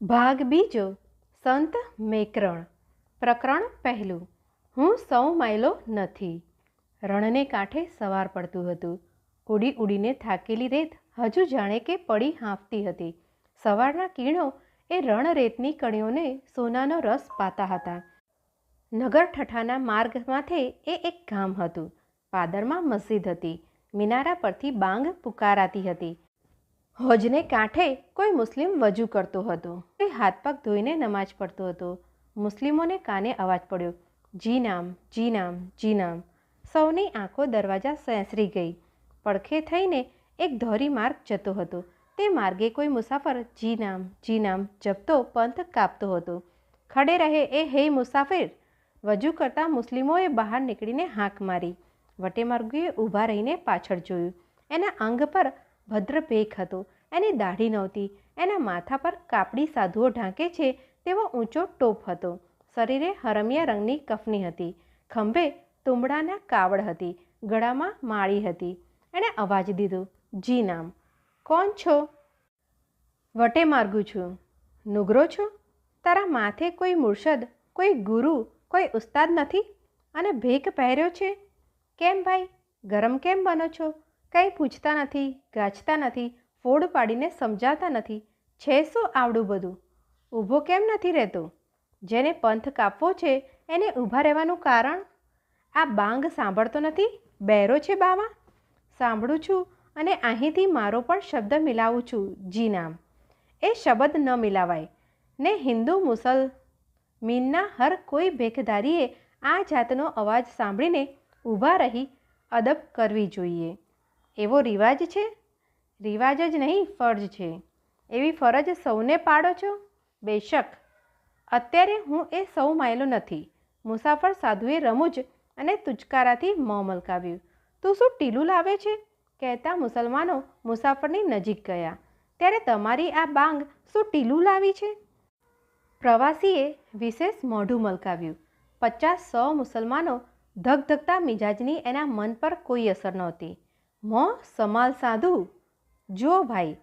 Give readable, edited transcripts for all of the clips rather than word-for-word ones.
ભાગ બીજો સંત મેકરણ પ્રકરણ પહેલું હું સૌ માયલો નથી. રણને કાંઠે સવાર પડતું હતું. ઉડી ઉડીને થાકેલી રેત હજુ જાણે કે પડી હાંફતી હતી. સવારના કિરણો એ રણ રેતની કણીઓને સોનાનો રસ પાતા હતા. નગર ઠઠાના માર્ગ માથે એ એક ગામ હતું. પાદરમાં મસ્જિદ હતી. મિનારા પરથી બાંગ પુકારાતી હતી. હોજને કાંઠે કોઈ મુસ્લિમ વજૂ કરતો હતો. કોઈ હાથ પગ ધોઈને નમાજ પડતો હતો. મુસ્લિમોને કાને અવાજ પડ્યો, જી નામ, જી નામ, જી નામ. સૌની આંખો દરવાજા સેંસરી ગઈ. પડખે થઈને એક ધોરી માર્ગ જતો હતો. તે માર્ગે કોઈ મુસાફર જી નામ જપતો પંથ કાપતો હતો. ખડે રહે એ હે મુસાફિર. વજૂ કરતા મુસ્લિમોએ બહાર નીકળીને હાંક મારી. વટેમાર્ગીએ ઊભા રહીને પાછળ જોયું. એના અંગ પર ભદ્ર ભેખ હતો. એની દાઢી નહોતી. એના માથા પર કાપડી સાધુઓ ઢાંકે છે તેવો ઊંચો ટોપ હતો. શરીરે હરમિયા રંગની કફની હતી. ખંભે તુંબડાના કાવડ હતી. ગળામાં માળી હતી. એણે અવાજ દીધો, જી નામ. કોણ છો? વટે માર્ગું છું. નુગરો છો? તારા માથે કોઈ મુર્શદ, કોઈ ગુરુ, કોઈ ઉસ્તાદ નથી? અને ભેખ પહેર્યો છે? કેમ ભાઈ, ગરમ કેમ બનો છો? કંઈ પૂછતા નથી, ગાંચતા નથી, ફોડ પાડીને સમજાવતા નથી. છે શું આવડું બધું? ઊભો કેમ નથી રહેતો? જેને પંથ કાપવો છે એને ઊભા રહેવાનું કારણ? આ બાંગ સાંભળતો નથી? બહેરો છે બાવા? સાંભળું છું અને અહીંથી મારો પણ શબ્દ મિલાવું છું, જી નામ. એ શબ્દ ન મિલાવાય ને હિન્દુ મુસલમીનના હર કોઈ ભેખધારીએ આ જાતનો અવાજ સાંભળીને ઊભા રહી અદબ કરવી જોઈએ. એવો રિવાજ છે? રિવાજ જ નહીં, ફરજ છે. એવી ફરજ સૌને પાડો છો? બેશક. અત્યારે હું એ સૌ માયલો નથી. મુસાફર સાધુએ રમૂજ અને તુચકારાથી મોં મલકાવ્યું. તું શું ટીલું લાવે છે? કહેતા મુસલમાનો મુસાફરની નજીક ગયા. ત્યારે તમારી આ બાંગ શું ટીલું લાવી છે? પ્રવાસીએ વિશેષ મોઢું મલકાવ્યું. 50-100 મુસલમાનો ધગધગતા મિજાજની એના મન પર કોઈ અસર નહોતી. મોં સમાલ સાધુ. જો ભાઈ,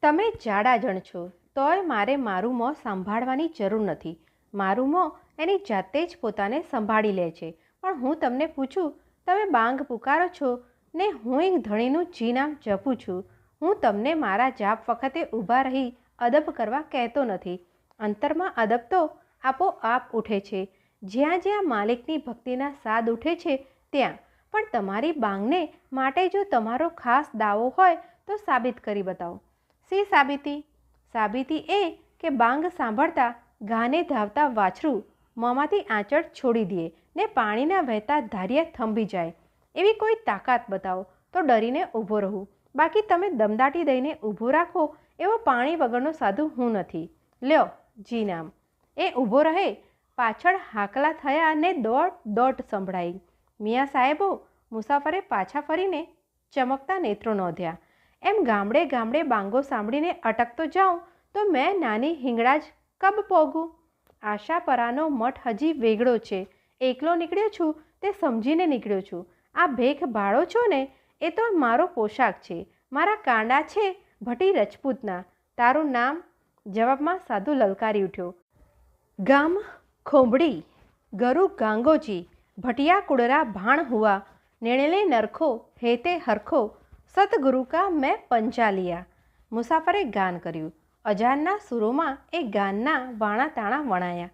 તમે જાડા જણ છો તોય મારે મારું મોં સંભાળવાની જરૂર નથી. મારું મોં એની જાતે જ પોતાને સંભાળી લે છે. પણ હું તમને પૂછું, તમે બાંગ પુકારો છો ને હું એક ધણીનું જી નામ જપું છું. હું તમને મારા જાપ વખતે ઊભા રહી અદબ કરવા કહેતો નથી. અંતરમાં અદબ તો આપોઆપ ઉઠે છે. જ્યાં જ્યાં માલિકની ભક્તિના સાદ ઉઠે છે ત્યાં. પણ તમારી બાંગને માટે જો તમારો ખાસ દાવો હોય તો સાબિત કરી બતાવો. શી સાબિતી? સાબિતી એ કે બાંગ સાંભળતા ગાને ધાવતા વાછરું મોંમાંથી આંચળ છોડી દે ને પાણીના વહેતા ધારિયા થંભી જાય. એવી કોઈ તાકાત બતાવો તો ડરીને ઊભો રહું. બાકી તમે દમદાટી દઈને ઊભો રાખો એવો પાણી વગરનો સાધુ હું નથી. લ્યો, જી નામ. એ ઊભો રહે. પાછળ હાકલા થયા ને દોટ સંભળાઈ. મિયાં સાહેબો, મુસાફરે પાછા ફરીને ચમકતા નેત્રો નોંધ્યા. એમ ગામડે ગામડે બાંગો સાંભળીને અટકતો જાઉં તો મેં નાની હિંગળા જ કબ પોગું? આશાપરાનો મઠ હજી વેગળો છે. એકલો નીકળ્યો છું તે સમજીને નીકળ્યો છું. આ ભેખ ભાળો છો ને એ તો મારો પોશાક છે. મારા કાંડા છે ભટી રજપૂતના. તારું નામ? જવાબમાં સાધુ લલકારી ઉઠ્યો. ગામ ખોંભડી, ગરુ ગાંગોજી, ભટિયા કુડરા ભાણ હુઆ, નિર્ણલે નરખો હેતે હરખો, સતગુરુ કા મેં પંચા લિયા. મુસાફરે ગાન કર્યું. અજાનના સુરોમાં એ ગાનના વાણા તાણા વણાયા.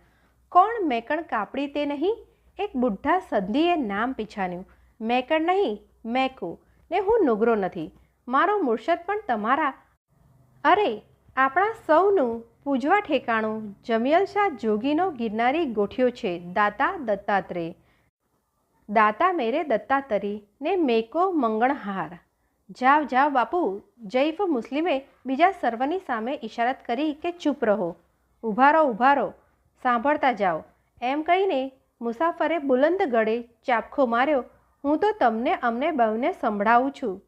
કોણ મેકણ કાપડી તે નહીં? એક બુઢ્ઢા સંધીએ નામ પીછાન્યું. મેકણ નહીં, મેકો. ને હું નુગરો નથી. મારો મુર્શદ પણ તમારા. અરે, આપણા સૌનું પૂજવા ઠેકાણું જમિયલશાહ જોગીનો ગિરનારી ગોઠ્યો છે. દાતા દત્તાત્રેય. દાતા મેરે દત્તાતરી ને મેકો મંગણહાર. જાવ જાવ બાપુ. જૈફ મુસ્લિમે બીજા સર્વની સામે ઇશારત કરી કે ચૂપ રહો. ઊભા રહો. સાંભળતા જાઓ. એમ કહીને મુસાફરે બુલંદ ગળે ચાપખો માર્યો. હું તો તમને અમને બહુને સંભળાવું છું.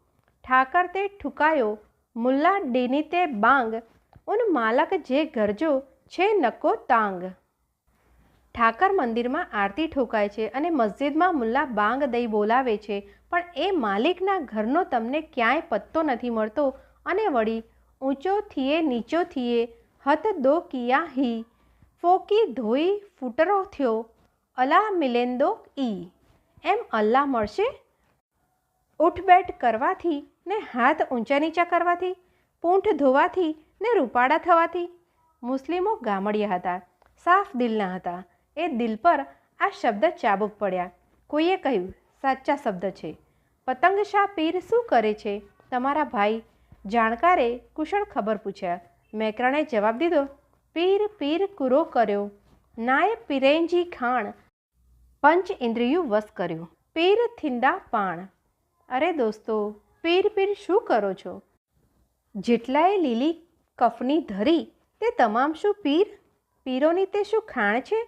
ઠાકર તે ઠુકાયો, મુલ્લા ડેની તે બાંગ, ઉન માલક જે ગરજો છે નકો તાંગ. ઠાકર મંદિરમાં આરતી ઠોકાય છે અને મસ્જિદમાં મુલ્લા બાંગ દઈ બોલાવે છે, પણ એ માલિકના ઘરનો તમને ક્યાંય પત્તો નથી મળતો. અને વળી ઊંચો થીએ નીચો થીએ હત દો કિયા હી, ફોકી ધોઈ ફૂટરો થયો, અલા મિલેન્દો ઈ. એમ અલ્લાહ મળશે? ઉઠબેઠ કરવાથી ને હાથ ઊંચા નીચા કરવાથી, પૂંઠ ધોવાથી ને રૂપાળા થવાથી. મુસ્લિમો ગામડિયા હતા, સાફ દિલના હતા. એ દિલ પર આ શબ્દ ચાબુક પડ્યા. કોઈએ કહ્યું, સાચા શબ્દ છે. પતંગ શાહ પીર શું કરે છે? તમારા ભાઈ જાણકારે કુશળ ખબર પૂછ્યા. મેકરણે જવાબ દીધો, પીર પીર કૂરો કર્યો, નાય પીરેંજી ખાણ, પંચ ઇન્દ્રિયું વશ કર્યું, પીર થિંદા પાણ. અરે દોસ્તો, પીર પીર શું કરો છો? જેટલાએ લીલી કફની ધરી તે તમામ શું પીર? પીરોની તે શું ખાણ છે?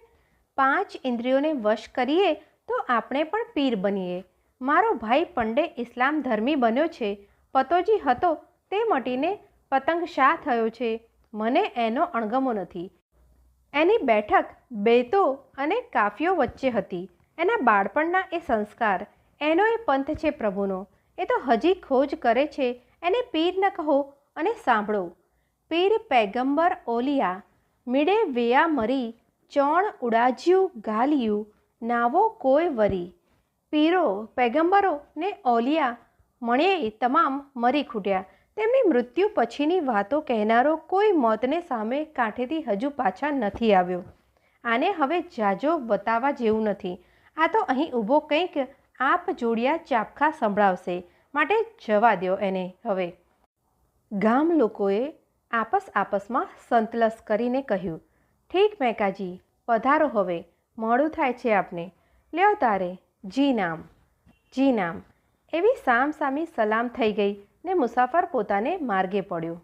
5 ઇન્દ્રિયોને વશ કરીએ તો આપણે પણ પીર બનીએ. મારો ભાઈ પંડે ઇસ્લામ ધર્મી બન્યો છે. પતોજી હતો તે મટીને પતંગ શાહ થયો છે. મને એનો અણગમો નથી. એની બેઠક બેતો અને કાફીઓ વચ્ચે હતી. એના બાળપણના એ સંસ્કાર, એનો એ પંથ છે પ્રભુનો. એ તો હજી ખોજ કરે છે. એને પીર ન કહો અને સાંભળો. પીર પૈગંબર ઓલિયા મીડે વેયા મરી, ચોણ ઉડાજ્યું ગાલિયું, નાવો કોઈ વરી. પીરો પૈગંબરો ને ઓલિયા મળે તમામ મરી ખૂટ્યા. તેમની મૃત્યુ પછીની વાતો કહેનારો કોઈ મોતને સામે કાંઠેથી હજુ પાછા નથી આવ્યો. આને હવે જાજો બતાવવા જેવું નથી. આ તો અહીં ઊભો કંઈક આપ જોડિયા ચાપખા સંભળાવશે, માટે જવા દ્યો એને હવે. ગામ લોકોએ આપસમાં સંતલસ કરીને કહ્યું, ઠીક મેકાજી, પધારો હવે, મોડું થાય છે આપને. લ્યો તારે, જી નામ, જી નામ. એવી સામસામી સલામ થઈ ગઈ ને મુસાફર પોતાને માર્ગે પડ્યો.